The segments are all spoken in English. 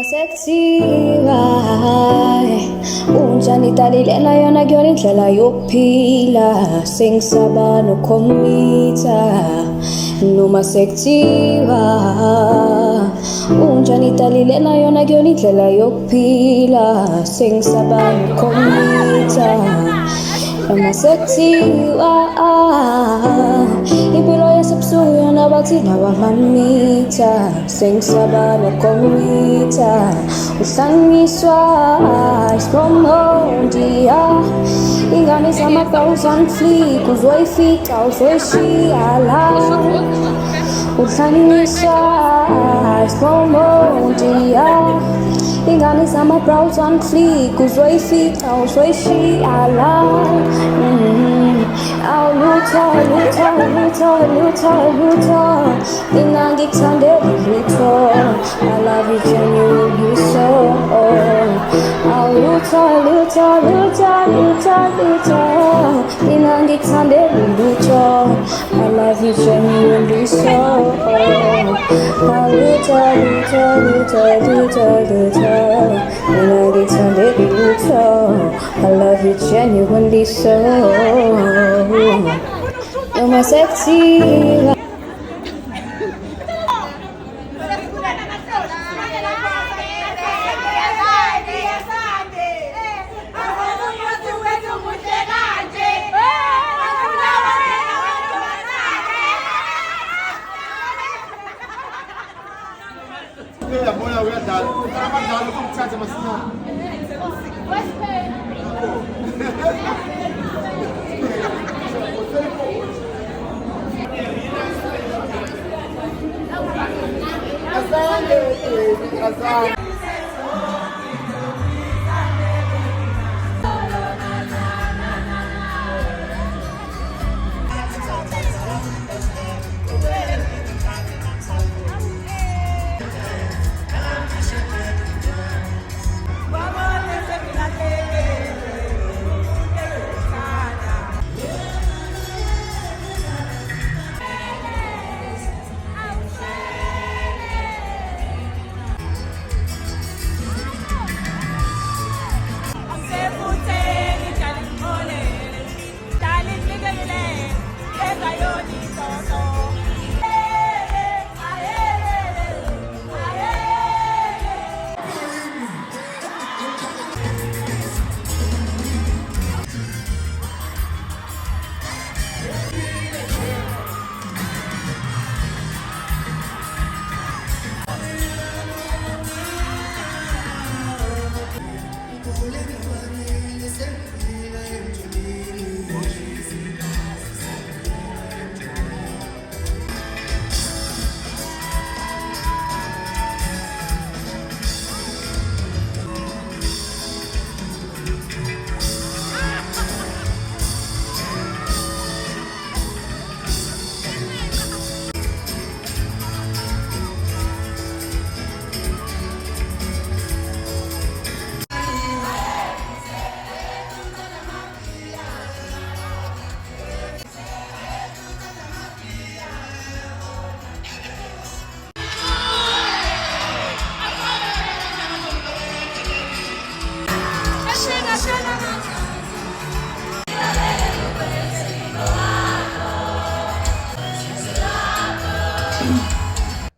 Sekuthiwa unjani idalilena yona kuyona indlela yokuphila sengisaba nokhomitha noma sekuthiwa unjani idalilena yona kuyona indlela yokuphila sengisaba nokhomitha noma sekuthiwa impilo yasebusuku yona bathi nawamamitha sengisaba nokhomitha uhlanganiswa isipomondiya ingane zama-thousand fleek uzoyifica uzoyishiya la uhlanganiswa isipomondiya ingane zama-thousand fleek uzoyifica uzoyishiya la Lutho mina ngikuthandela lutho I love you genuinely so Lutho mina ngikuthandela lutho I love you genuinely so Lutho mina ngikuthandela lutho I love you genuinely so noma sekuthiwa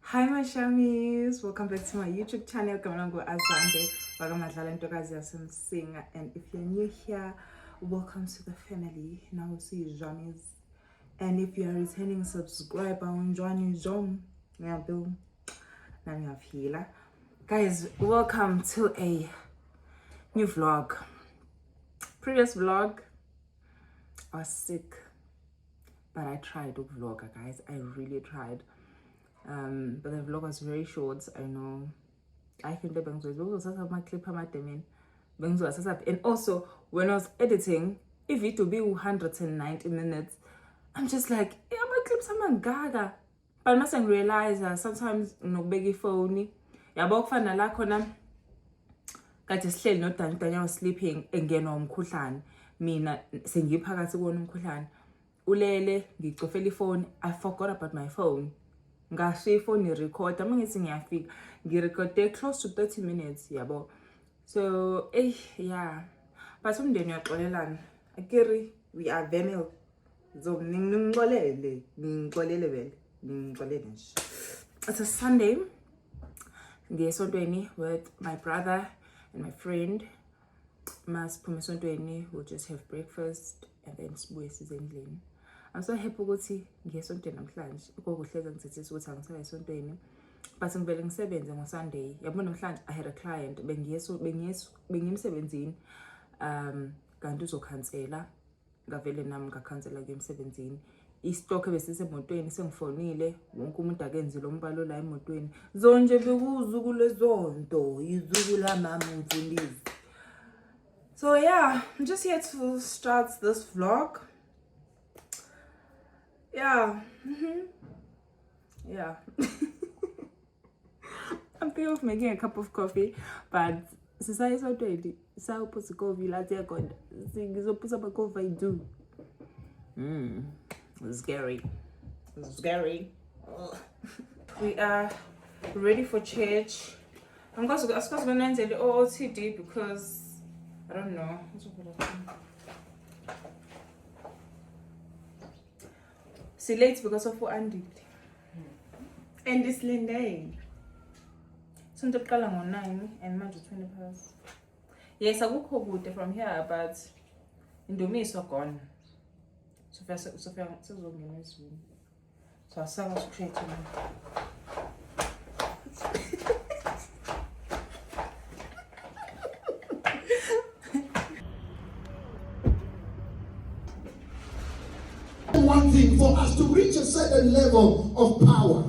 Hi my shamies, welcome back to my YouTube channel. Kamanango Azande, Bagamadlala Ntokazi Yasemsinga. And if you're new here, welcome to the family. Now see Jamies. And if you're a returning subscriber, guys, welcome to a new vlog. Previous vlog, I was sick, but I tried to vlog, guys. I really tried. But the vlog was very short. I know. I think the bangs was my clip and also when I was editing, if it would be 190 minutes, I'm just like, yeah, my clips are gaga. But I must realize sometimes no biggie phone. Yeah, but fana la kona kade sihleli noDantanya was sleeping engena umkhuhlane. Mina sengiphakathi kona umkhuhlane. Ulele ngicofela ifone. I forgot about my phone. ngashiya ifoni record mangithi ngiyafika ngirecorde close to 30 minutes yabo. So yeah, but umndeni uyaxolelana akiri we are venal so ngixolele vele nje. It's a Sunday ngiye esontweni with my brother and my friend. Masiphume esontweni, we'll just have breakfast and then sibuye size endlini. I'm so happy ukuthi ngiye esontweni namhlanje. Ukuhleza ngithethisa ukuthi angisaya esontweni. But ngivele ngisebenze ngoSunday. Yabona namhlanje I had a client bengiyemsebenzini kanti uzokhansela. Ngavele nami ngakhansela emsebenzini. Istock ebesisemotweni sengifonile wonke umuntu akenzile umbalo la emotweni. Zonje bekuzuku lezonto izuku la mama umfundisi. So yeah, I'm just here to start this vlog. Yeah. Yeah. I'm thinking of making a cup of coffee, but since I saw it, so put the coffee latte God. So put up a coffee do. Scary. Scary. We are ready for church. I'm going to ask us when I the OOTD because I don't know. See late because of what Andy. And this Linday. Sunday kala ngo 9 and manje 20 past. Yes, akukho kude from here, but Indomie is gone. So sizongena ezweni. So asaka straight to me. One thing for us to reach a certain level of power,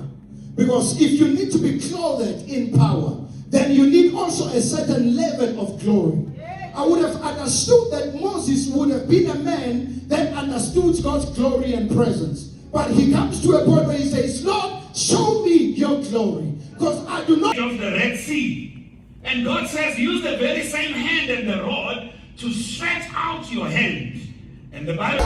because if you need to be clothed in power, then you need also a certain level of glory. I would have understood that Moses would have been a man that understood God's glory and presence, but he comes to a point where he says, Lord, show me your glory, because I do not of the Red Sea. And God says, use the very same hand and the rod to stretch out your hand. And the Bible...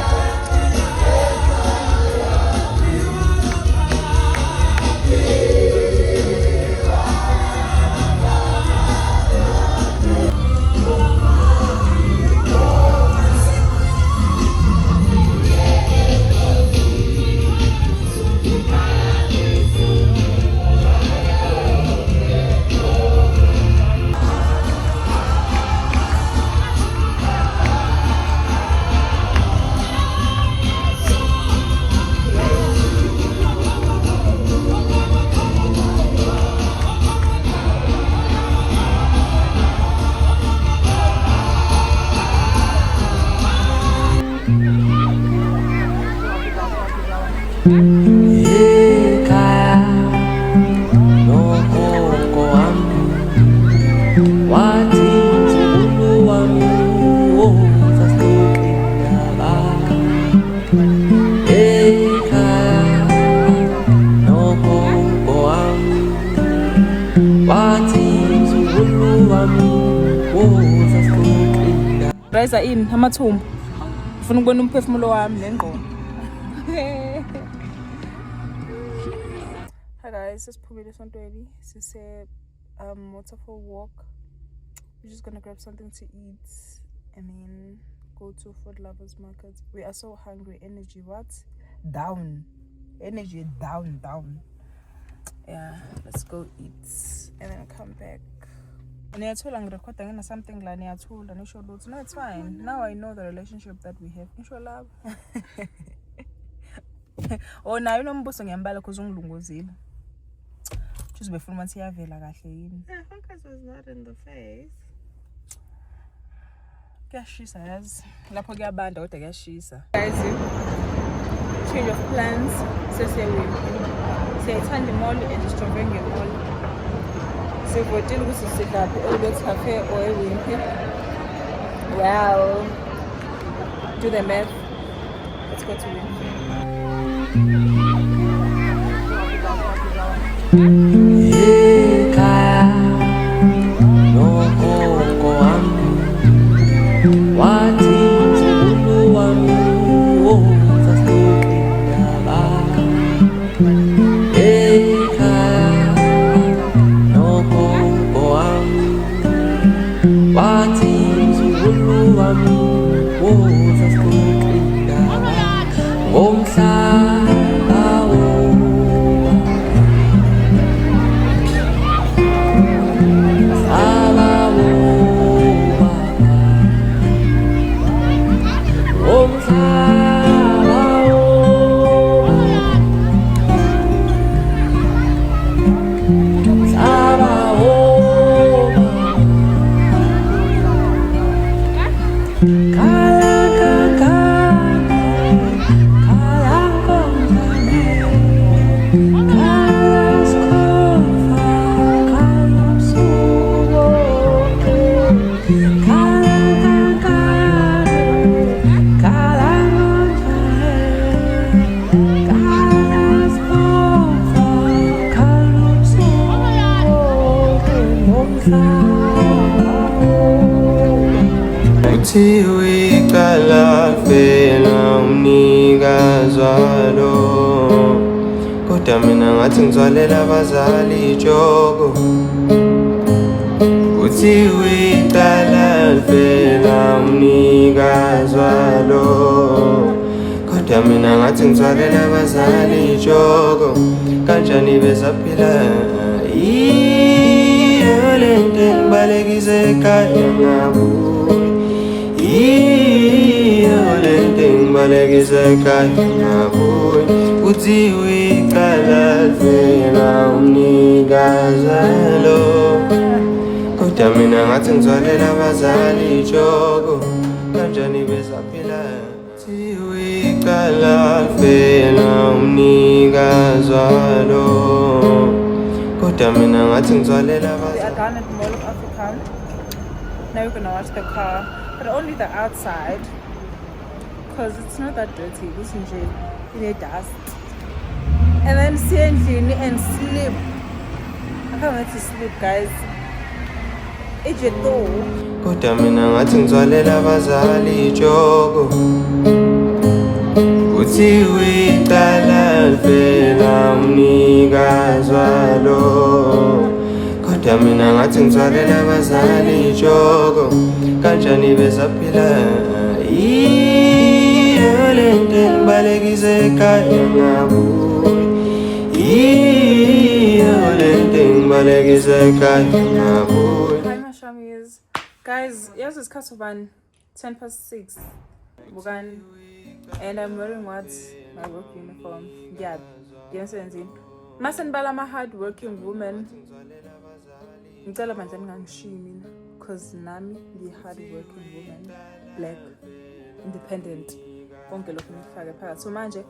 Raisa in amathumbu. Ufuna ukubona umphefumulo wami nengqondo. Hi guys, sesiphumile esontweni. Sise waterfall walk. We're just gonna grab something to eat and then go to Food Lovers Market. We are so hungry. Energy what? Down. Energy down. Yeah, let's go eat and then come back. And I told I'm something like I told and no, it's fine. Now I know the relationship that we have. Love. Oh, now you know mbuso ngiyambala cuz ungilunguzile. Just before months yavela kahle yini. Focus was not in the face. Kuyashisa yazi. Lapho kuyabanda kodwa kuyashisa. Guys, change of plans. Siyayithanda imall eStrawberry Mall. Sivotile ukuthi sidaphi eLot Cafe or eWimpy. Well, do the math. Let's go to Wimpy. Hey Kuthiwe iqala livela umnikazi walo, kodwa mina ngathi ngizwalela abazali ijoko. Kuthiwe iqala livela umnikazi walo, kodwa mina ngathi ngizwalela abazali ijoko. Kanjani besaphila iyo lento engibalekise ekhaya ngabuye, iyo lento engibalekise ekhaya ngabuye. Kuthiwe iqala livela umnikazi walo, kodwa mina ngathi ngizwalela abazali ijoko. Kanjani besaphila kuthiwe iqala livela umnikazi walo, kodwa mina ngathi ngizwalela We are done at Mall of Africa. Now we're gonna watch the car, but only the outside, because it's not that dirty. Listen, Jane, in a dust. And then see endlini and sleep. I can't wait to sleep, guys. Ejeto. kodwa mina ngathi ngizwalela abazali ijoko. Kuthiwe iqala livela umnikazi walo, kodwa mina ngathi ngizwalela abazali ijoko. Kanjani besaphila iyo lento engibalekise ekhaya ngabuye, iyo lento engibalekise ekhaya ngabuye. Hi, my shamis. Guys, yes, it's Kasuban, 6:10. Bugan. And I'm wearing what's my work uniform. Yeah, yes, Masenbala, I'm a hard-working woman. Ngicela manje ningangishiyi mina, because nami ngiyi-hard-working woman, black, independent. Konke lokho ngikufake phakathi. So manje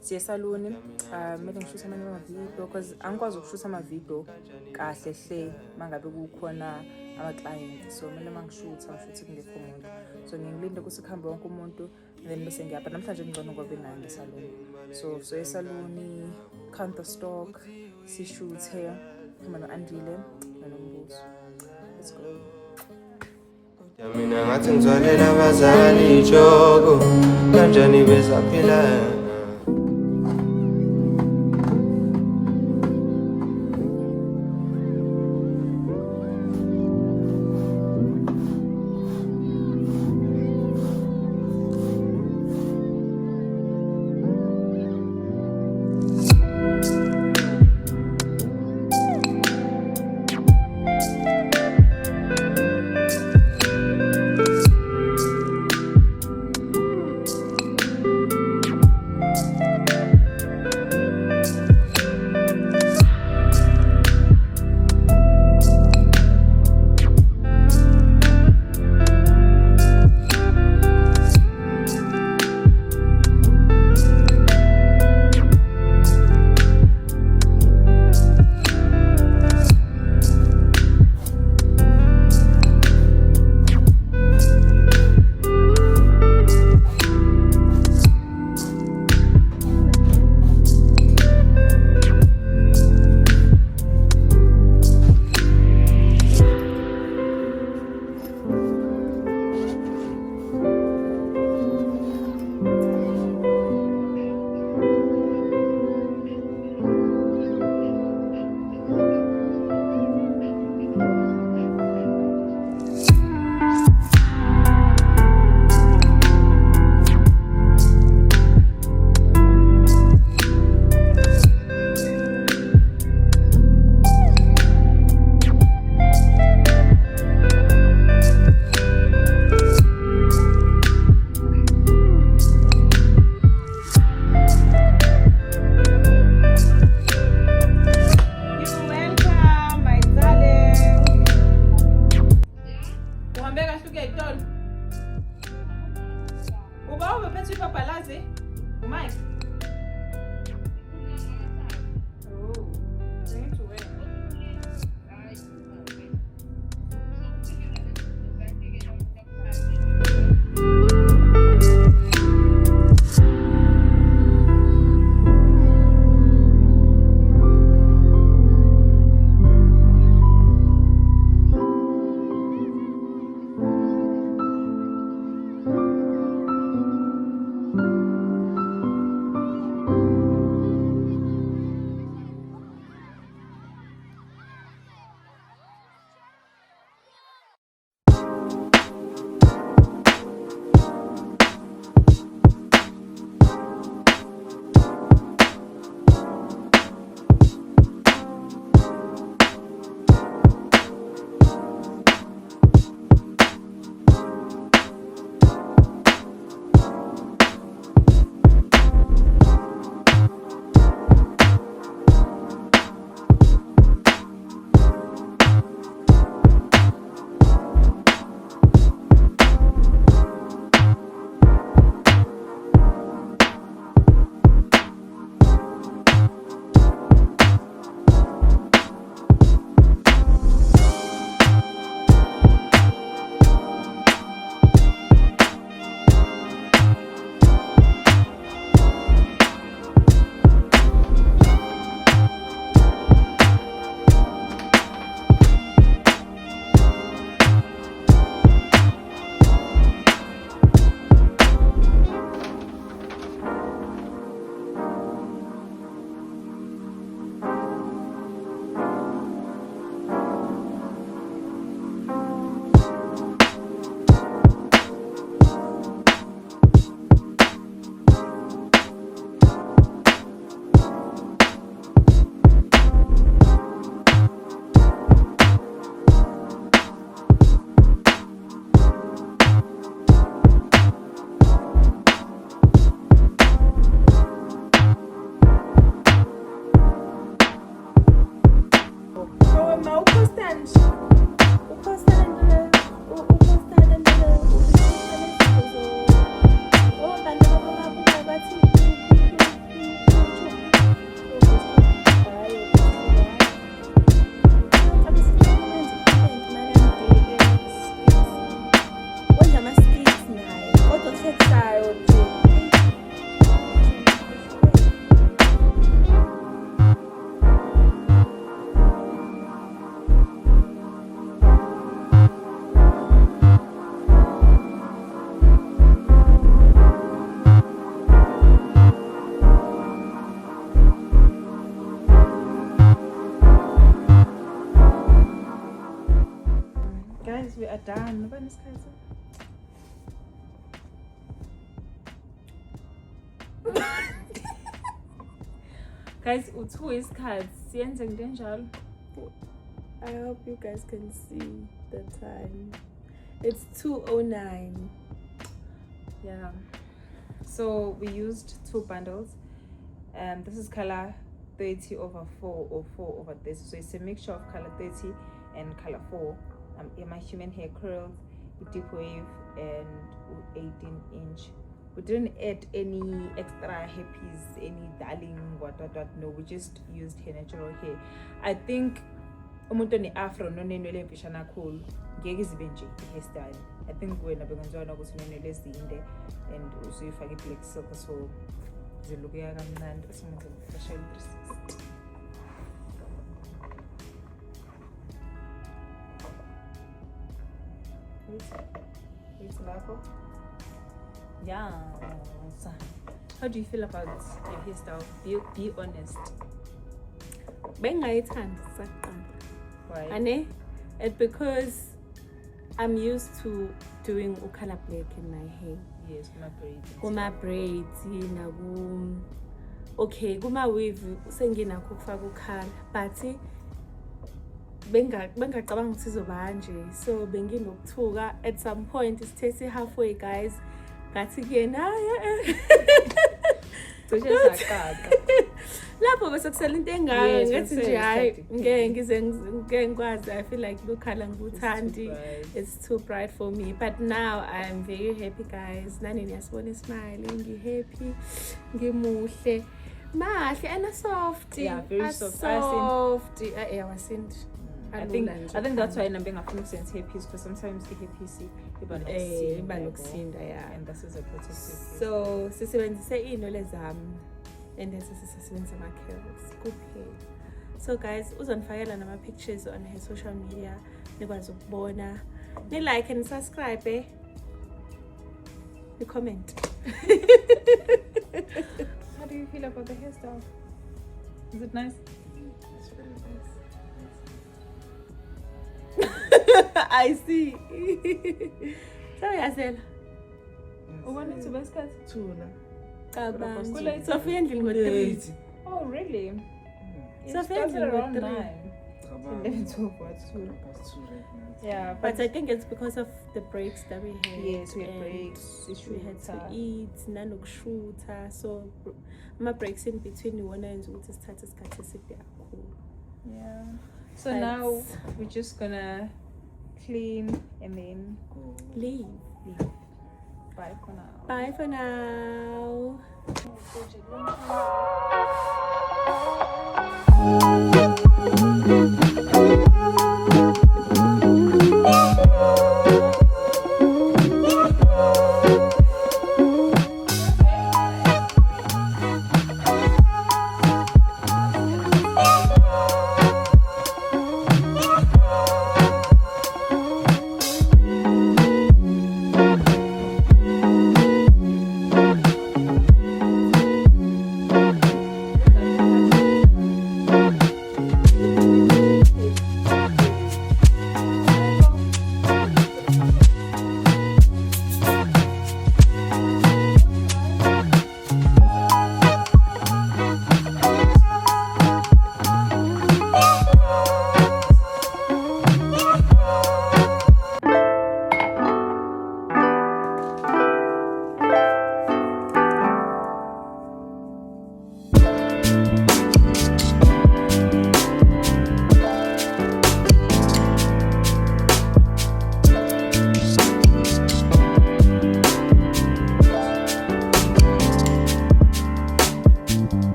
siye esaluni, kumele ngishuthe amanye amavidiyo, because angikwazi ukushutha amavidiyo kahle hle mangabe kukhona ama-client. So kumele mangishutha kungekho umuntu. So ngilinde ukuthi kuhambe wonke umuntu, then bese ngiyapha. Namhlanje ngicela ngoba bengaya ngesaluni. So esaluni, counter stock, sishuthe, khona no-Andile noNombuzo. Let's go. Mina ngathi ngizwalela abazali ijoko. Kanjani besaphila guys, we are done. Guys, u2 isikhathi siyenze into enjalo. I hope you guys can see the time. It's 2:09. Yeah. So we used 2 bundles. This is color 30 over 4 or 4 over 30. So it's a mixture of color 30 and color 4. My human hair curls, deep wave, and 18-inch. We didn't add any extra happies, any darling, what. No, we just used her natural hair. I think umuntu ne-afro nonenwele emfishane kakhulu ngeke zibe nje i-hairstyle. I think wena bekwenziwa ukuthi unenwele ezinde and usuyifaka i-black silk, so zilukeka kamnandi esimanje ngifasha i-360. Wait lapho. Yeah. How do you feel about your hairstyle? Be honest. Bengayithanda saqala. Why? Ane, it's because I'm used to doing color black in my hair. Yes, Kuma braids okay, kuma weave senginakho ukufaka ukhala, but bengacabanga ukuthi izoba nje. So benginokuthuka at some point isithe halfway guys. Ngathi kuyena lapho bese kusela into engaka ngathi nje hayi ngeke ngikwazi. I feel like lokhala ngikuthandi, it's too bright for me, but now I'm very happy guys. Nani niyasibona smile, ngihappy, ngimuhle, mahle and soft. Yeah, very soft. I think that's why I'm being a few sense happies, because sometimes the happy yeah, and this is a protective. So sisebenzise inwele zami and then sisebenzise ama curls kuphela. So guys, uzonifakela nama pictures on her social media, nikwazi ukubona, ni like and subscribe, ni comment. How do you feel about the hairstyle? Is it nice? It's very nice. I see. So yazel. Ubona to best cut? Sophia endlini ngo-3. Oh really? Sophia endlini around ngo-3. 11, 12, what? 2. Yeah, But I think it's because of the breaks that we had. Yes, we had and breaks. We had to eat, nanokushuta. So my breaks in between you wanna enjoy the status cool. Yeah. So now we're just gonna clean and then leave. Bye for now. Bye for now.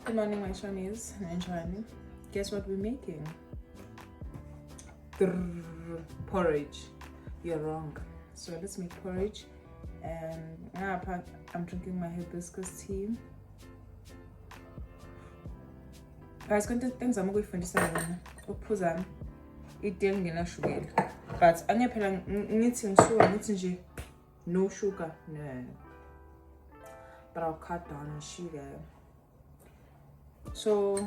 Good morning, my shawnies and shawni. Guess what we're making? Porridge. You're wrong. So let's make porridge. And I'm drinking my hibiscus tea. guys, konke engizama ukuyifundisa yona ukuphuza iti engenashukela, but angeke phela ngithi ngisuka ngithi nje no sugar, no, but I'll cut down on sugar. So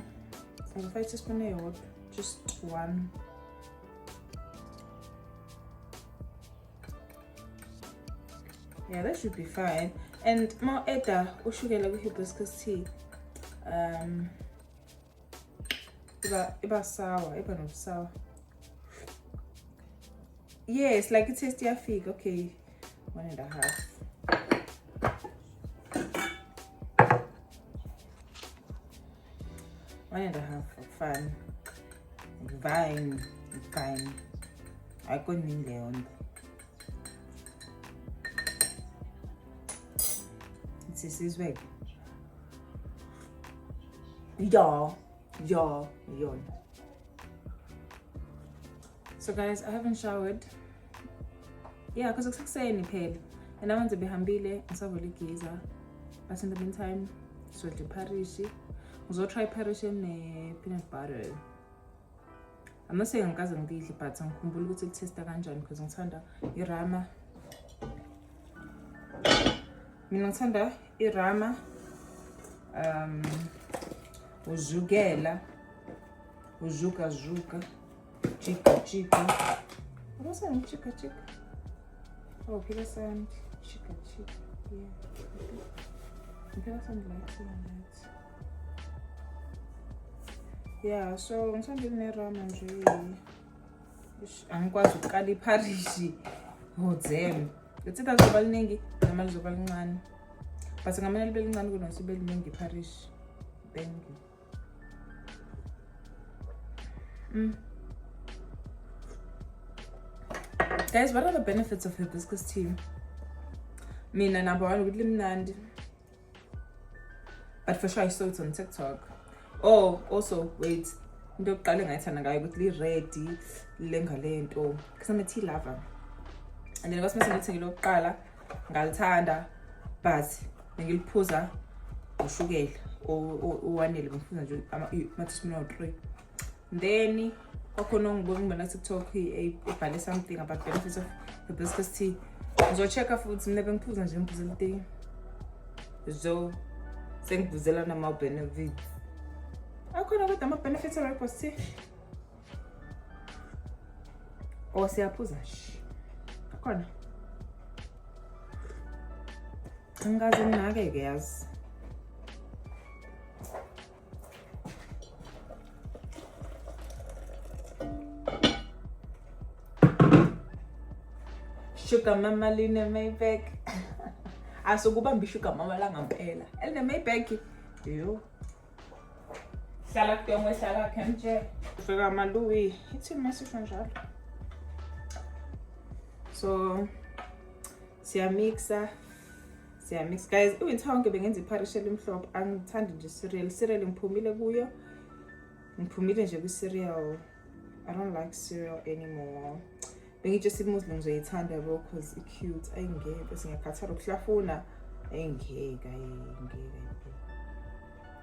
if I just want just one. Yeah, that should be fine. And more eda ushukela hibiscus tea. Iba sour, iba no sour. Yes, like it tastes your fig. Okay, 1.5. Fun. Fine. I couldn't in there on. This is way. Yeah. So guys, I haven't showered. Yeah, because it's saying pale. And I want to be hambile and so giza. But in the meantime, so to parishi. I'll try parish and peanut butter. I'm not saying I'm going to but I'm going to taste the kanjan because I'm tanda irama. Minantanda irama uzugela uzuka chica. What's that? Chica. Oh, Peter sand chica. Yeah. Peter sand likes it. Yeah, so I'm trying irama nje. Angikwazi ukuqala iparishi. Oh damn. Let's say that's about ningi. Namali zoba lincane. But ngamane libe lincane kunosibe liningi parish. Thank you. Guys, what are the benefits of hibiscus tea? Mina number one with limnandi. But for sure I saw it on TikTok. Oh, also wait. Into yokuqala engayithanda ngayo ukuthi li-ready lenga lento. Because I'm a tea lover. And then was messing lokuqala ngalithanda but ngiliphuza ushukela owanele ngifuna nje ama-teaspoon 3. Then kwakhona ngibona TikTok ibhale something about benefits of hibiscus tea. Ngizochecka futhi mina bengiphuza nje ngiphuza iti. So sengibuzela nama benefits. Akhona kodwa ama benefits of hibiscus tea. O siyaphuza nje. Akhona. Angazi nginake yazi. Sugar mama line Maybach. Asukubamba sugar mama la ngampela. Eline Maybach. Yo. Sala kuyomwe sala kemje. Fika maluwi. Ithi masifa njalo. So siyamixa guys. Uwintawo ngibe ngenza iparish elimhlophe. Angithandi nje cereal ngiphumile kuyo. Ngiphumile nje ku-cereal. I don't like cereal anymore. Bengijust iMuslim ngizoyithanda yabo because i-cute. Ayingeke bese ngiyakhathala ukuhlafuna. Ayingeke.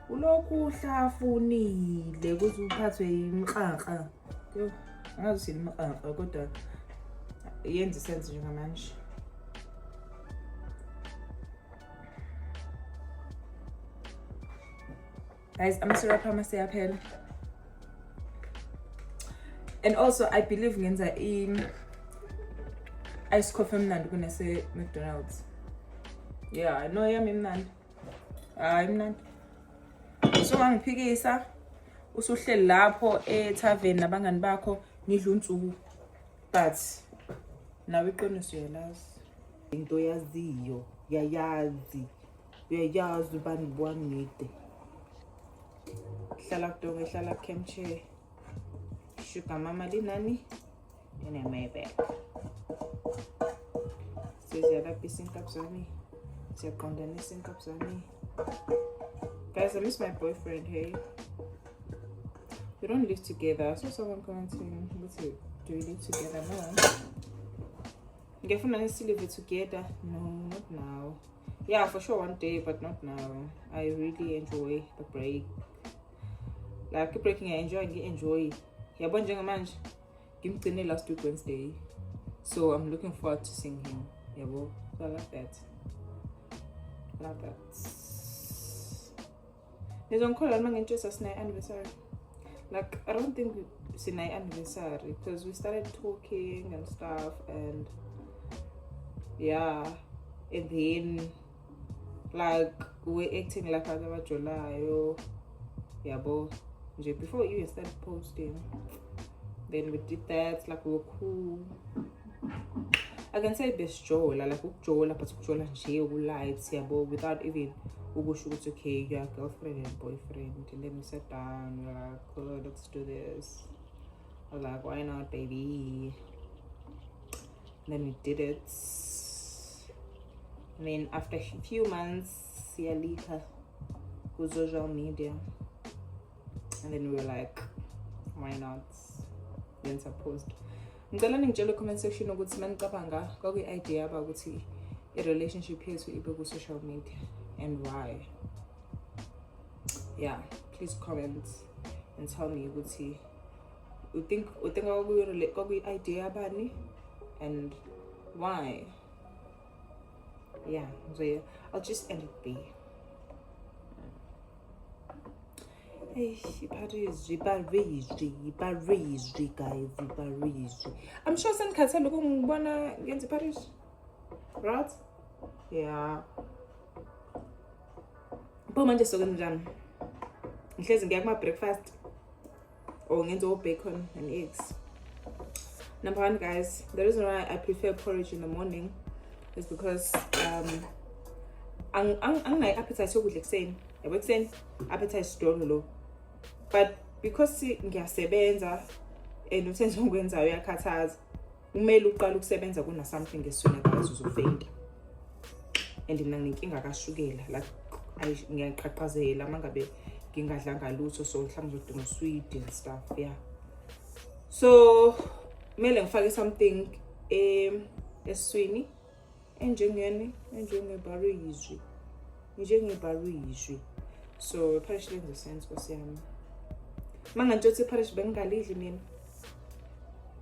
Ulokhu uhlafunile kuze uphathwe imqanqa. Yo, angazi sini imqanqa kodwa yenza sense njengamanje. Guys, I'm syrup amaseyaphela. And also I believe ngenza ice coffee mnandi kunase McDonald's. Yeah, I know yami mnandi. Imnandi. So ngiphikisa usuhleli lapho etavern nabangani bakho nidla unsuku. But nawe iqiniso yalazi. Into yaziyo, yayazi. Uyayazi ubani bwangide. Hlala kudonge, hlala kemche. Sugar mama linani ene Maybach. Siyadapisa inkap zami. Siyaqondanisa inkap zami. Guys, I miss my boyfriend, hey. We don't live together. I saw someone commenting, do we live together? No. Definitely still live together. No, not now. Yeah, for sure one day, but not now. I really enjoy the break. like breaking enjoy. Yabo njengamanje ngimgcine last week Wednesday, so I'm looking forward to seeing him. Yabo, so I like that. There's one call I'm interested in anniversary. Like, I don't think it's an anniversary because we started talking and stuff, and yeah, and then like we're acting like other July, yeah, but before you even started posting, then we did that. Like, we were cool. I can say best jola, like jola, but jola and lights, yeah, but without even it's okay, you're girlfriend and boyfriend. And then we sat down, we're like, oh, let's do this. I was like, why not, baby? And then we did it. And then after a few months, yeah, leak her go social media. And then we were like, why not? Then supposed. Ngicela ningitshele comment section ukuthi manicabanga kwakuyi idea about ukuthi a relationship yethu ibe ku social media and why. Yeah, please comment and tell me ukuthi you think kwakuyi idea bani and why. Yeah, so yeah, I'll just end it there. Hey, Paris, guys, Paris. I'm sure some cats are looking wanna get to Paris, right? Yeah. But man, just talking jam. In case I get my breakfast or get bacon and eggs. Number one, guys, the reason why I prefer porridge in the morning is because I'm like appetite so good like saying appetite strong low. But because ngiyasebenza and usenze ngikwenzayo uyakhathaza, kumele uqala ukusebenza kuna something ngesona guys uzofenda. And mina nginkinga kashukela, like ngiyaqhaqhazela mangabe ngingadlanga lutho, so mhlawumbe ngizodinga sweet and stuff, yeah. So kumele ngifake something eswini njengebariyizwi. So parish lenza sense Nkosi yami. Mangantshothi parish bengalidli mina.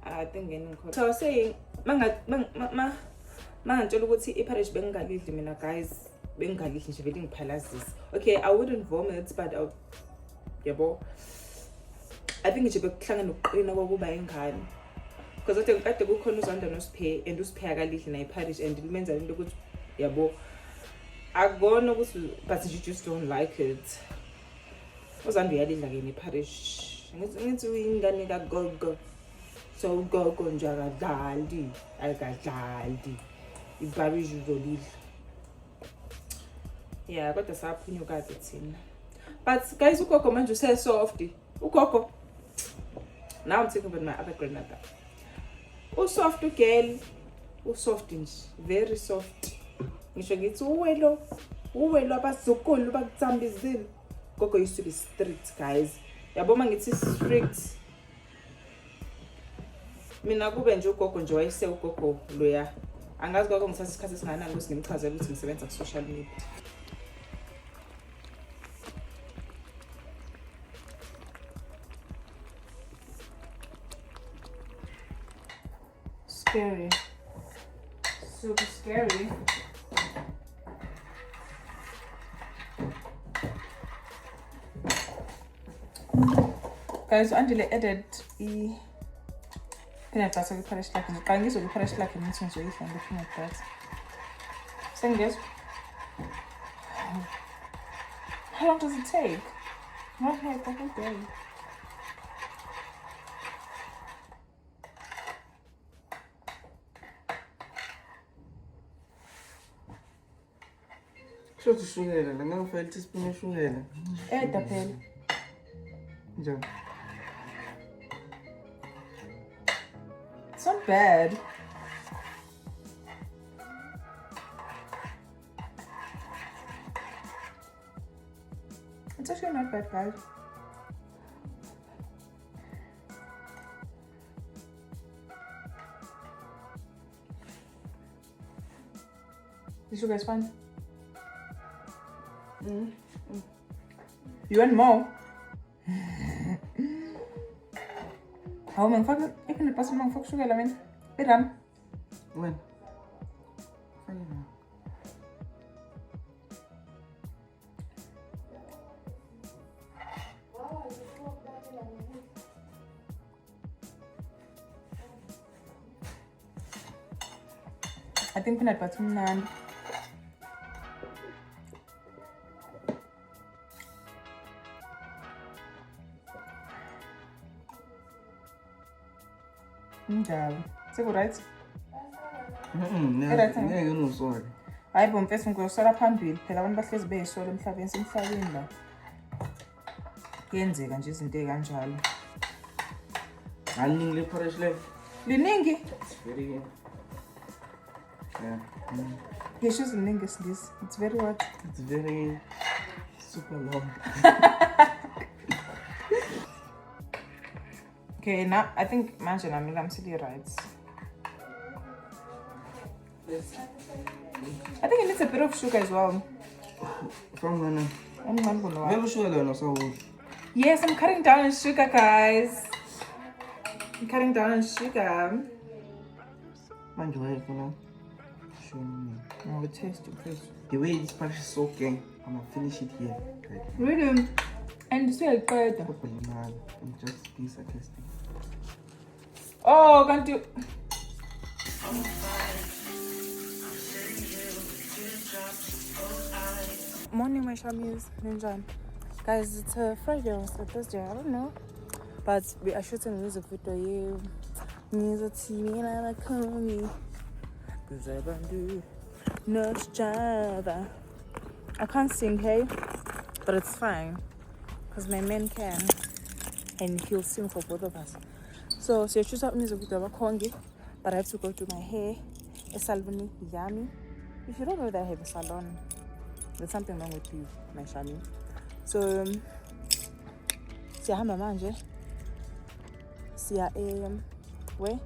I think ngene. So I was saying mangantshela ukuthi iparish bengalidli mina, guys, bengalidli nje vele ngiphalazisa. Okay, I wouldn't vomit, but yabo, I think nje bekuhlangana nokuqina kokuba ingane. Because kade kukhona uZanda noSiphe and uSiphe akalidli na iparish and limenza into ukuthi yabo akubona ukuthi but you just don't like it. uZanda uyalidla ke neparish. Ngithi uyingane kagogo. So ugogo nje akadlali, iparish uzolidla. Yeah, kodwa saphunyuka ke thina. But guys, ugogo manje use soft. Ugogo. Now I'm thinking about my other grandmother. Soft girl, soft nje, very soft. Ngisho ngithi uwelo abazukulu bakuthambizile. Gogo used to be strict, guys. Yabo mangithi strict. Mina kube nje ugogo nje wayese ugogo loya. Angazi gogo ngithatha isikhathi esinganani ukuthi ngimchazele ukuthi ngisebenza ku social media. Scary. Super scary. Guys, Angela added peanut butter with parish like and I will parish like and eating so if I'm looking at that. Saying this. How long does it take? Not like a whole day. Show to shungela, la ngafela teaspoon shungela. Eda phela. Njani? It's not bad. It's actually not bad, guys. This sugar is fine. You want more? Hawu mangifaka i-peanut butter mangifaka ushukela mina. Irami. When? Fine now. I think peanut butter mnandi. Njalo. Seku-right? Ngeke ngiwusole. Hayi bo mfethu ngiyosola phambili. Phela abantu bahlezi beyisola emhlabeni semhlabeni la. Kuyenzeka nje izinto ezikanjalo. Aliningi le-porridge le. Liningi. It's very... Yeah. Ngisho iziningi isilisa. It's very what? It's very... super long. Okay, now I think manje nami I'm still right. I think it needs a bit of sugar as well. From when? Never sure learn so. Yes, I'm cutting down on sugar, guys. I'm cutting down on sugar. Mind you, wait for now. Show me. I will taste it first. The way this part is soaking, I'm gonna finish it here. Right. Really? And this way, good. Probably not. I'm just being sarcastic. Oh, can't do. Morning, my shamies. Ninjan. Guys, it's a Friday or a Thursday, I don't know. But we are shooting a music video here. Music TV and I call me. Cause I do not Java. I can't sing, hey? But it's fine. Because my man can. And he'll sing for both of us. So I choose out music video about Kongi. But I have to go do my hair. A salon yummy. If you don't know that I have a salon, there's something wrong with you, my shami. So siyahamba manje. Siya where?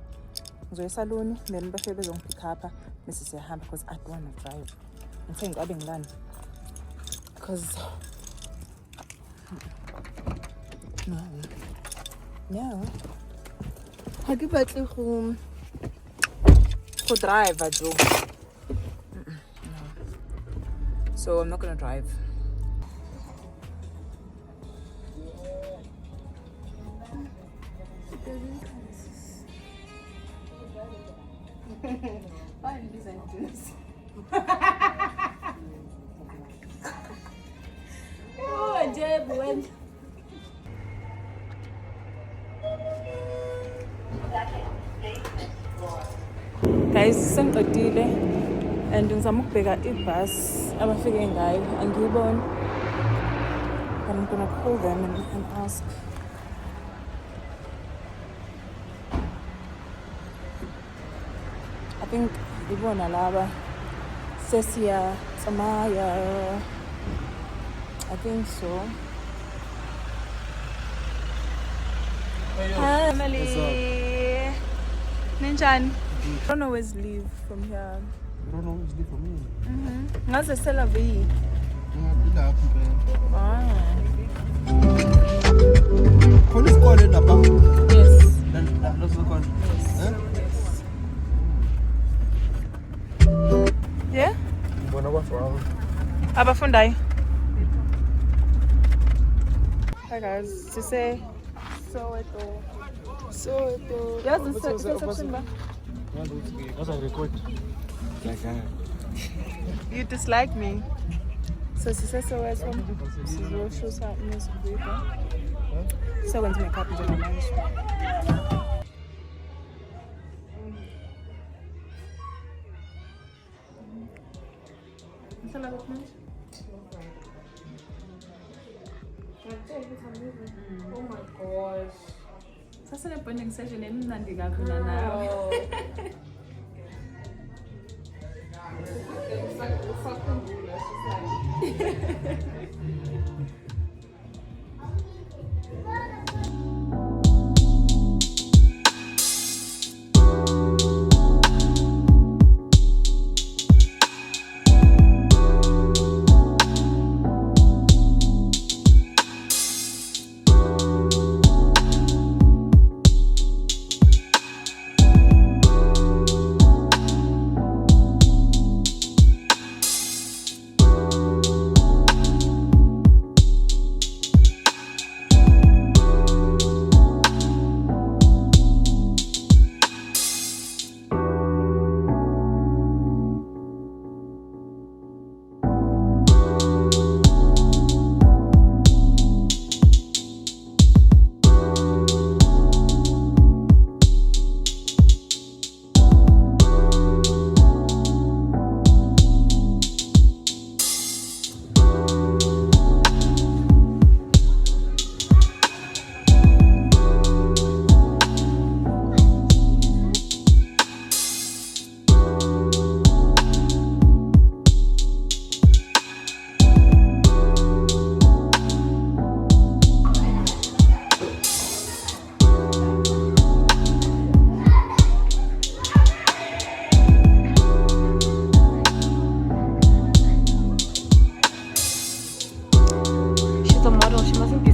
Ngizoya salon, then bafike bezongipick up bese siyahamba because I don't want to drive. I'm saying ngabe ngilani. Because no. Ha ke batle go drive Joe. So I'm not gonna drive. Guys, sengiqedile and ngizama ukubheka ibus abafike ngayo angiyiboni. But I'm gonna call them and ask. I think ibona laba sesiya tsamaya. I think so. Hi, Emily. Ninjani? I don't always leave from here. You don't always leave for me. Ngaze sela vi. Police call in about. Yes. That's the call. Yeah? What's wrong? Abafundai. Hi guys. To say Soweto. Yes, it's September. What's I record? You dislike me. So she says Soweto. She's will show some music video. So when to make up in the manage. Oh my gosh. Sasa le bonding session emnandi kakhulu nawe.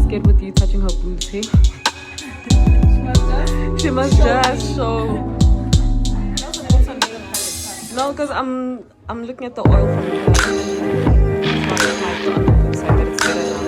scared with you touching her boobs, hey? She must just show. No, because I'm looking at the oil from the it's not like on the boob side, but it's better now.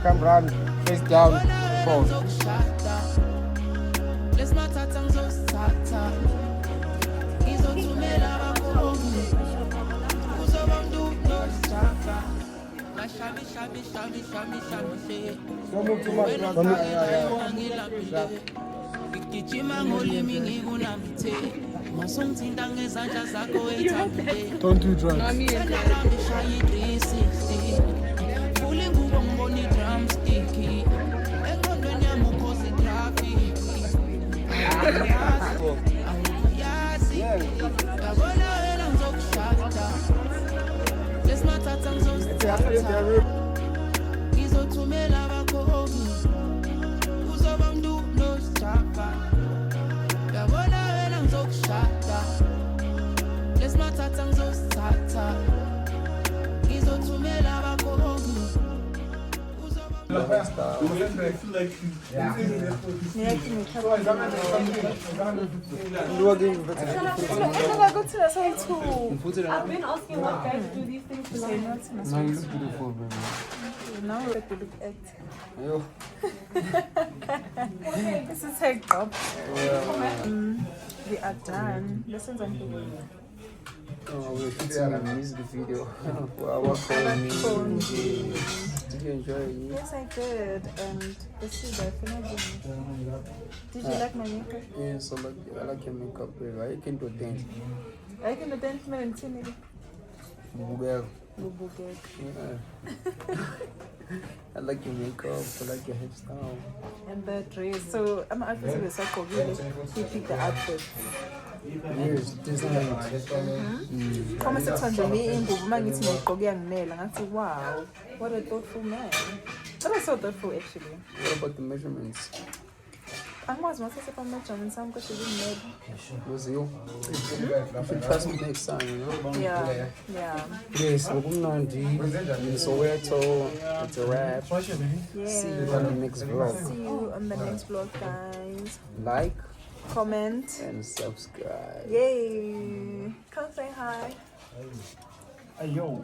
Come run, face down, fall. Don't move too much, don't move. Don't do drugs. I've been asking what guys do these things for long. No, you look beautiful, baby. Now we have to look at. Yo. This is her job. We are done. Lessons on the way. We're shooting a music video for our phone. Did you enjoy it? Yes, I did. And this is the final. Did you like my makeup? Yes, I like your makeup, baby. I can do dance. I can do dance, man, and sing it. Bugel. Bugel. Yeah. I like your makeup, I like your hairstyle. And the dress. So, I'm actually the circle, really. You pick the outfit. Yes, design. Come and sit on the me in Bumang, it's my Kogian nail. And I say, wow, what a thoughtful man. That was so thoughtful, actually. What about the measurements? I was not supposed to measurements, I'm going to be made. Was you? You should trust me next time, you know? Yeah. Yes, Nandi, in Soweto, it's a wrap. Yeah. See you on the next vlog. See you on the next vlog, guys. Like, comment, and subscribe. Yay! Come say hi. Ayo.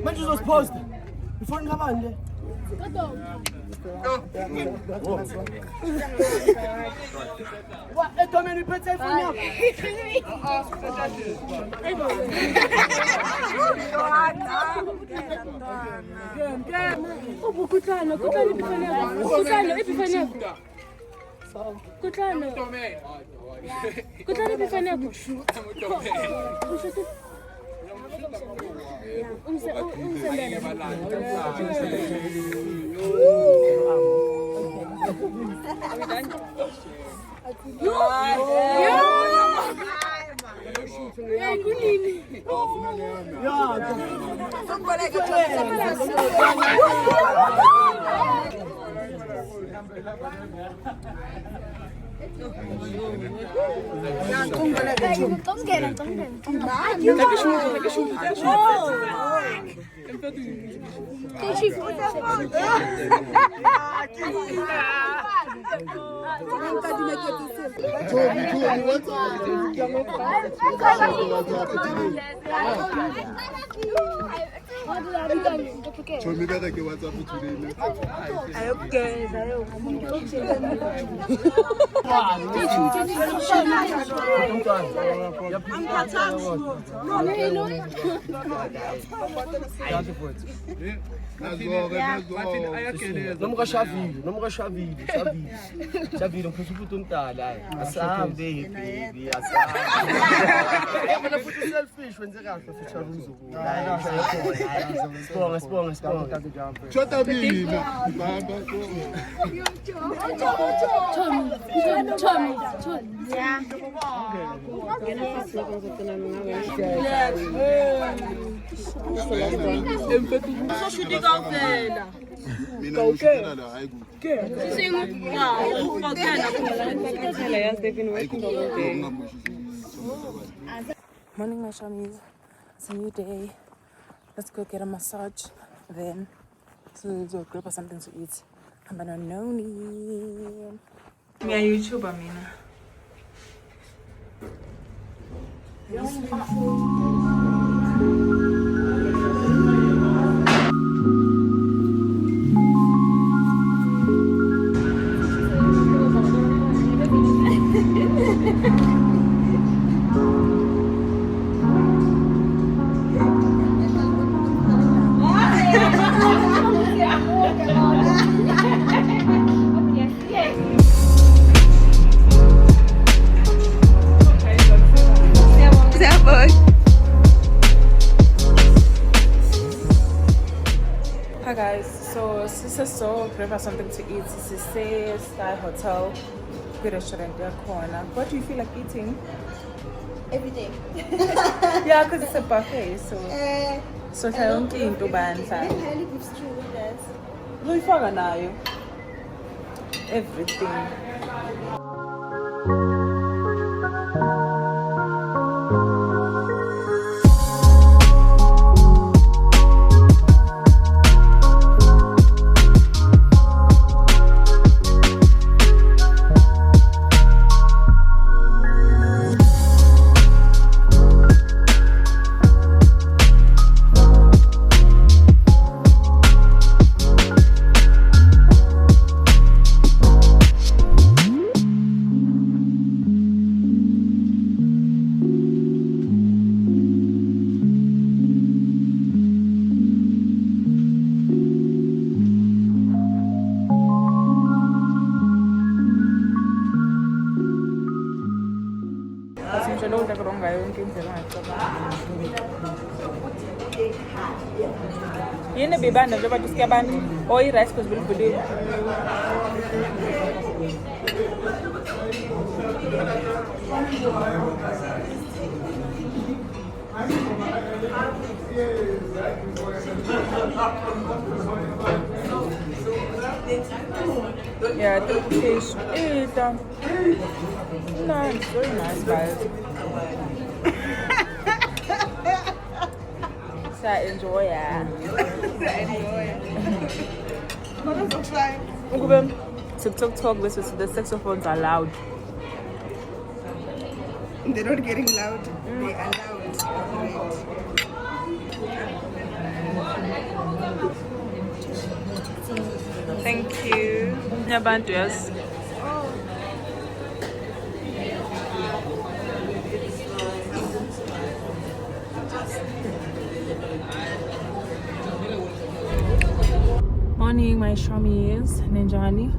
Manje uzosiposta ifoni kabani le edomeni iphethe ifoni yakho Kutlano ipifani yakho. Kutlano ipifani yakho. Noma shavile ngiphuza ukuthi untala asahambe baby asahambe yabona futhi selfish wenze kahle futhi aruzukula sibonge chota mina baba Morning, my shawmies. It's a new day. Let's go get a massage. Then, so we'll grab us something to eat. I'm gonna know me. Me a YouTuber, Mina. Hi guys, so Sister so grab us something to eat. Sister Sky Hotel, good restaurant there corner. What do you feel like eating? Everything. Yeah, because it's a buffet, so tayonke into bandla. Highly beef stew with us. Luyifaka nayo. Everything. Yini bebanda njengoba tusike abantu or i-rice because bulibuli. Yeah, the fish. Nice, very nice, guys. So enjoy, yeah. TikTok talk versus the saxophones are loud. They're not getting loud. They are loud. Thank you. Yabantu, yes. Morning, my shawmies. Ninjani.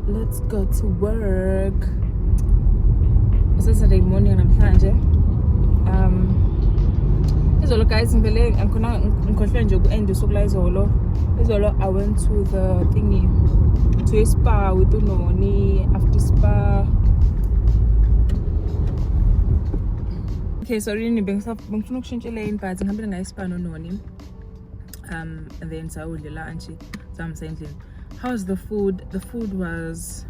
Let's go to work. It's Saturday morning namhlanje. Izolo guys ngivele ngikhohlwe nje ku-end usuku la izolo. Izolo I went to the thingy, to a spa with uNoni. After spa, okay, sorry, bengifuna ukushintsha lane but ngihambile ngayo spa noNoni. And then sawudle lunch samsendlini. How's the food? The food was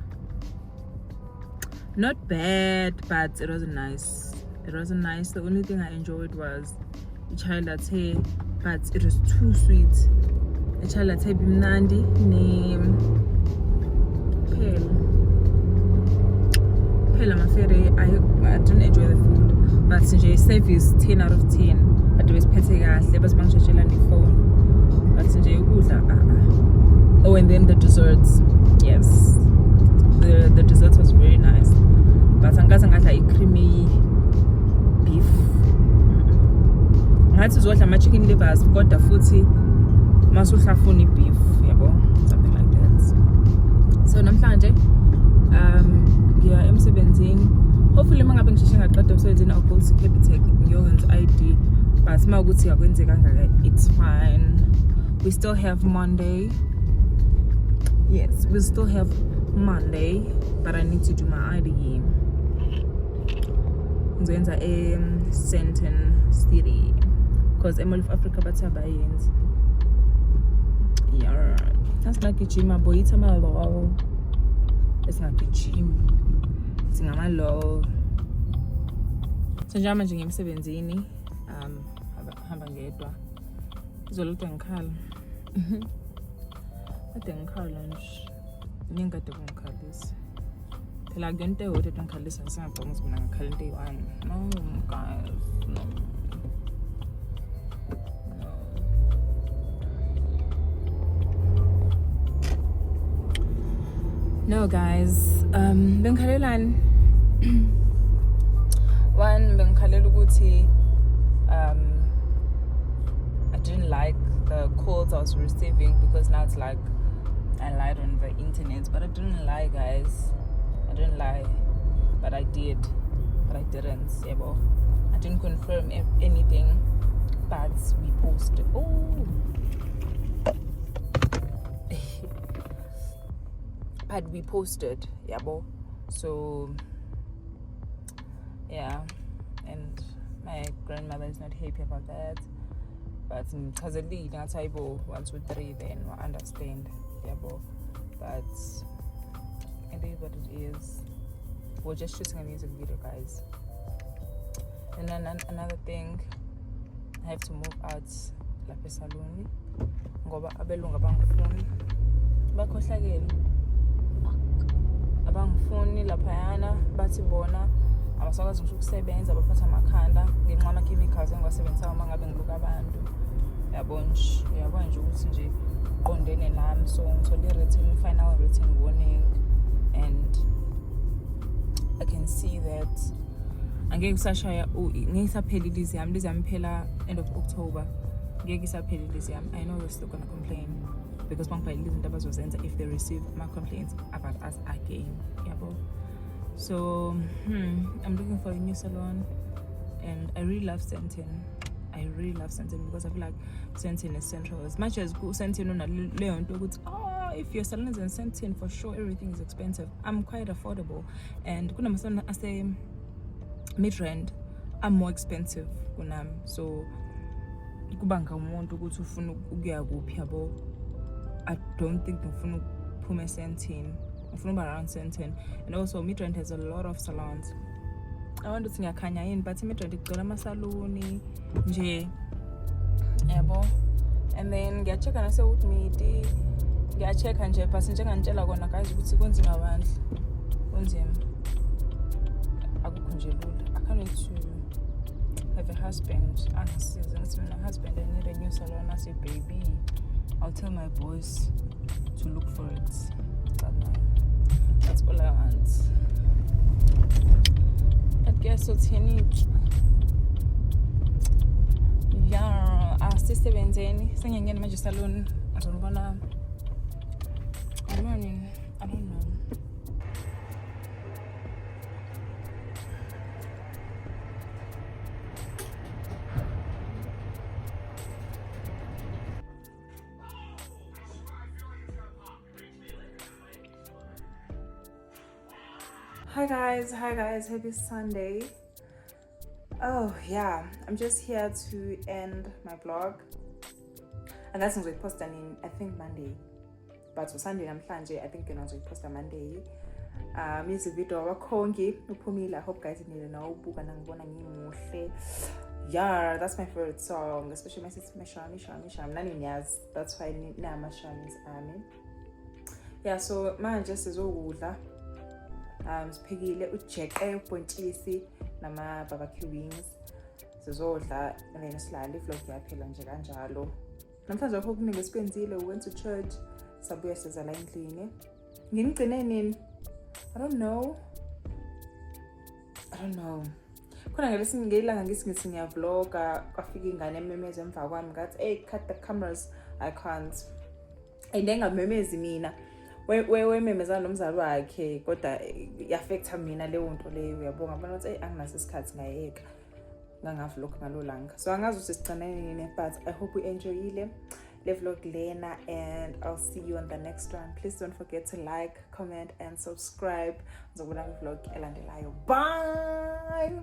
not bad, but it wasn't nice. It wasn't nice. The only thing I enjoyed was the chai latte, but it was too sweet. The chai latte bimnandi name Pale Mafere. I didn't enjoy the food, but Sinjay service 10 out of 10. kade besiphethe kahle base bangisheshela nefone bathi nje ukudla oh, and then the desserts, yes, the dessert was very nice, but angikaze ngadla i-creamy beef. Ngathi uzodla ama-chicken livers kodwa futhi masuhlafuna i-beef, yabo, something like that. So namhlanje ngiya emsebenzini, hopefully mangabe ngisheshe ngaqeda umsebenzini I'll go to Capitec ngiyokwenza ID, but mawukuthi akwenzekanga it's fine. We still have Monday. Yes, we still have Monday, but I need to do my ID. Ngizoyenza Sandton City because Mall of Africa bathabayenzi. Yeah, that's like a gym, boy. It's a malo. It's not a gym. It's a malo. So njama nje ngemsebenzini hamba ngedwa. Izolutha ngikhala. Ade ngikhala nje. Ngingade ngikhalisa. Phela ngento eyodwa ngikhalisa ngisangicanga ukuthi mina ngikhala into eyi-one. No guys, no. No guys, bengikhalelani. One, bengikhalela ukuthi I didn't like the calls I was receiving because now it's like I lied on the internet, but I didn't lie, guys. I didn't lie, but I did, but I didn't. Yebo. I didn't confirm anything, but we posted. Oh. But we posted, yabo. So yeah, and my grandmother is not happy about that. But because of the 1, 2, 3, then I understand, yabo. But it is what it is. We're just shooting a music video, guys. And then another thing, I have to move out lapha esaluni ngoba abelungu abangifuni bakhohlakele. Abangifuni laphayana bathi bona abasakwazi ngisho ukusebenza baphatha amakhanda ngenxa ama-chemicals engiwasebenzisa uma ngabe ngiluka abantu. Yabona nje ukuthi nje uqondene nami, so ngithole final written warning, and I can see that angeke kusashaya ngeke isaphelile iziyami lizami phela end of October. Ngeke isaphelile iziyami. I know they're still gonna complain because bangibhalile izinto abazozenza if they receive my complaints about us again, yabo. So I'm looking for a new salon, and I really love Sandton. I really love Sandton because I feel like Sandton is central. As much as Sandton on Leon to if your salon is in Sandton, for sure everything is expensive. I'm quite affordable, and kuna masana I say mid-rand, I'm more expensive kunami. So kubanga umuntu ukuthi ufuna ukuya kuphi yabo. I don't think ngifuna ukuphuma eSandton. Ngifuna around Sandton, and also Midrand has a lot of salons. I want to think ngiyakhanya yini, but Midrand igcwele amasaluni nje yabo. And then ngiyachecka nase Woodmead, ngiyachecka nje but njengangitshela kona guys ukuthi kunzima bandla, kunzima, akukho nje lula. I can't wait to have a husband. Angisize ngithi mina husband, I need a new salon. I say baby, I'll tell my boys to look for it. That's all I want. I guess so. Yeah, sister Benzeni singing in my salon. I don't know. I don't know. Hi guys, happy Sunday. Oh yeah, I'm just here to end my vlog, and that's going to post on I think Monday, but for Sunday namhlanje I think going to post on Monday. Music video wakhongi uphumile. I hope guys nile na ubuka nangibona ngimuhle. Yeah, that's my favorite song, especially my sister Mashami nani niyaz. That's why na Mashami's army. Yeah, so manje sizokudla. Siphekile ujack ebhontshisi nama barbecue wings. sizodla and then silale ivlog yaphela nje kanjalo. Namhlanje akho okuningi esikwenzile, we went to church, sabuya sizala endlini. Ngimgcine nini? I don't know. Khona ngelanga ngithi ngiyavloga, kwafika ingane ememeza emva kwami ngathi, "Hey, cut the cameras." I can't. Ayingamemezi mina. Wememezana nomzali wakhe kodwa i-affecta mina leyo nto leyo, uyabonga bona ukuthi anginaso isikhathi ngayeka ngangavlog ngalolanga. So angazi ukuthi sigcinane nini, but I hope you enjoyile le vlog lena, and I'll see you on the next one. Please don't forget to like, comment and subscribe. Ngizobona vlog elandelayo. Bye.